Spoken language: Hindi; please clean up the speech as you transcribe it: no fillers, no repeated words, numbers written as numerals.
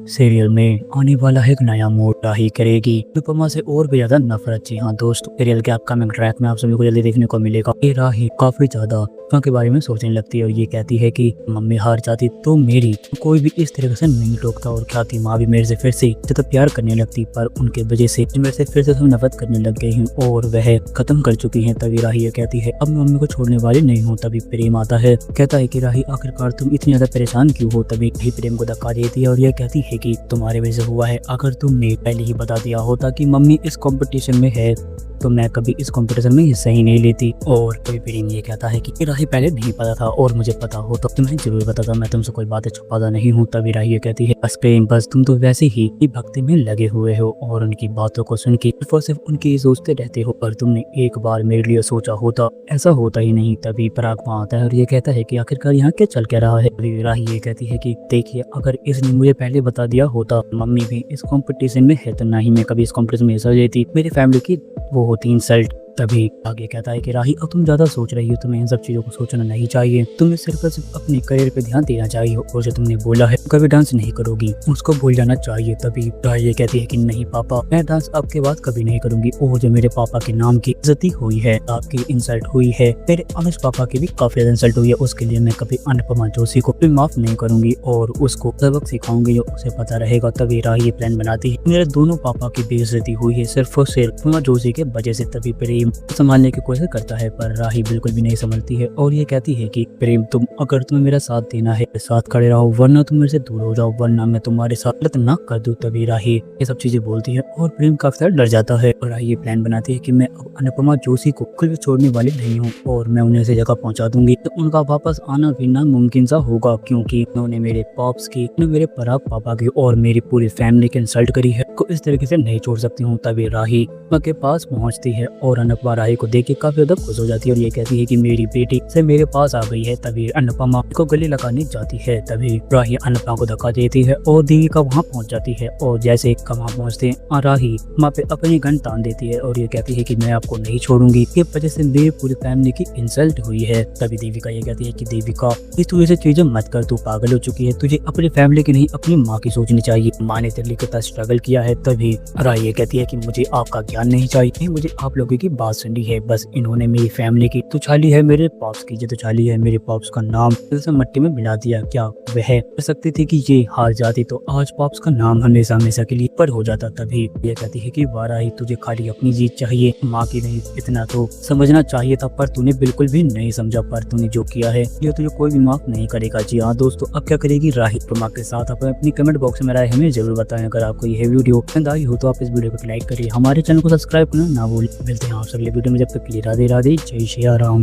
सीरियल में आने वाला है एक नया मोड़ राही करेगी अनुपमा से और भी ज्यादा नफरत। जी हाँ दोस्तों, सीरियल के अपकमिंग ट्रैक में आप सभी को जल्दी देखने को मिलेगा। ये राही काफी ज्यादा अनुपमा के बारे में सोचने लगती है और ये कहती है कि मम्मी हार जाती तो मेरी कोई भी इस तरीके से नहीं रोकता, और क्या थी माँ भी मेरे से फिर से ज्यादा प्यार करने लगती, पर उनके वजह से मेरे से फिर से नफरत करने लग गई हूँ और वह खत्म कर चुकी है। तभी राही ये कहती है अब मैं मम्मी को छोड़ने वाली नहीं हूँ। तभी प्रेम आता है, कहता है कि राही आखिरकार तुम इतनी ज्यादा परेशान क्यों हो। तभी प्रेम को धक्का देती है और यह कहती है कि तुम्हारे वजह से हुआ है, अगर तुमने पहले ही बता दिया होता कि मम्मी इस कंपटीशन में है तो मैं कभी इस कंपटीशन में हिस्सा ही नहीं लेती। और कभी प्रेम ये कहता है कि राही पहले नहीं पता था और मुझे पता हो तो तुम्हें जरूर बताता, मैं तुमसे कोई बातें छुपाता नहीं हूँ। तभी राही ये कहती है बस प्रेम, बस तुम तो वैसे ही भक्ति में लगे हुए हो और उनकी बातों को सुन के सिर्फ उनकी ही सोचते रहते हो, पर तुमने एक बार मेरे लिए सोचा होता ऐसा होता ही नहीं। तभी पराग वहाँ आता है और ये कहता है कि आखिरकार यहाँ क्या चल क्या रहा है। तभी राही ये कहती है कि देखिए अगर इसने मुझे पहले बता दिया होता मम्मी भी इस कंपटीशन में है तो ना ही मैं कभी इस कंपटीशन में हिस्सा लेती, मेरी फैमिली की वो होती इंसल्ट। तभी आगे कहता है कि राही अब तुम ज्यादा सोच रही हो, तुम्हें इन सब चीजों को सोचना नहीं चाहिए, तुम्हें सिर्फ अपने करियर पे ध्यान देना चाहिए और जो तुमने बोला है कभी डांस नहीं करोगी उसको भूल जाना चाहिए। तभी राही ये कहती है कि नहीं पापा, मैं डांस आपके बाद कभी नहीं करूंगी, और जो मेरे पापा के नाम की इज्जती हुई है, आपकी इंसल्ट हुई है, मेरे अनुज पापा की भी काफी ज्यादा इंसल्ट हुई है, उसके लिए मैं कभी अनुपमा जोशी को भी माफ नहीं करूंगी और उसको सबक सिखाऊंगी जो उसे पता रहेगा। तभी राही ये प्लान बनाती है, मेरे दोनों पापा की बेइज्जती हुई है सिर्फ और सिर्फ अनुपमा जोशी के वजह से। तभी प्रेम संभालने की कोशिश करता है पर राही बिल्कुल भी नहीं संभलती है और ये कहती है कि प्रेम अगर तुम्हें मेरा साथ देना है साथ खड़े रहो, वरना तुम मेरे से दूर हो जाओ, वरना मैं तुम्हारे साथ गलत ना कर दूं। तभी राही ये सब चीजें बोलती है और प्रेम काफी ज्यादा डर जाता है और राही ये प्लान बनाती है कि मैं अब अनुपमा जोशी को बिल्कुल भी छोड़ने वाली नहीं हूँ और मैं उन्हें ऐसी जगह पहुंचा दूंगी तो उनका वापस आना भी नामुमकिन सा होगा, क्योंकि उन्होंने मेरे पॉप्स की, मेरे पराग पापा की और मेरी पूरी फैमिली की इंसल्ट करी है, को इस तरीके से नहीं छोड़ सकती हूँ। तभी राही अनुपमा के पास पहुंचती है और अनुपमा राही को देख के काफी ज्यादा खुश हो जाती है और ये कहती है कि मेरी बेटी से मेरे पास आ गई है। तभी अनुपमा को गले लगाने जाती है, तभी राही अनुपमा को धक्का देती है और देविका वहाँ पहुंच जाती है और जैसे वहाँ पहुँचते हैं राही माँ पे अपनी गन तान देती है और ये कहती है कि मैं आपको नहीं छोड़ूंगी, ये वजह से मेरी पूरी फैमिली की इंसल्ट हुई है। तभी देविका ये कहती है कि देविका तू ऐसी चीजें मत कर, तू पागल हो चुकी है, तुझे अपनी फैमिली की नहीं अपनी माँ की सोचनी चाहिए, माँ ने तेरे लिए कितना स्ट्रगल किया है। तभी राही ये कहती है कि मुझे आपका ज्ञान नहीं चाहिए, मुझे आप लोगों की बात सुननी है, बस इन्होंने मेरी फैमिली की तुछाली है, मेरे पॉप्स की जो तुछाली है, मेरे पॉप्स का नाम जैसे मिट्टी में मिला दिया। क्या वह कर सकती थी कि ये हार जाती तो आज पॉप्स का नाम हमेशा हमेशा के लिए पर हो जाता। तभी ये कहती है कि वाराही तुझे खाली अपनी जीत चाहिए, माँ की नहीं, इतना तो समझना चाहिए था, पर तूने बिल्कुल भी नहीं समझा, पर तूने जो किया है ये तुझे कोई भी माफ नहीं करेगा। जी हाँ दोस्तों, अब क्या करेगी राही अनुपमा के साथ, आप अपनी कमेंट बॉक्स में राय हमें जरूर बताएं। अगर आपको यह वीडियो पसंद आई हो तो आप इस वीडियो को लाइक करिए, हमारे चैनल को सब्सक्राइब करना ना भूलें। मिलते हैं आप अगले वीडियो में, जब तक के लिए राधे राधे, जय श्री राम।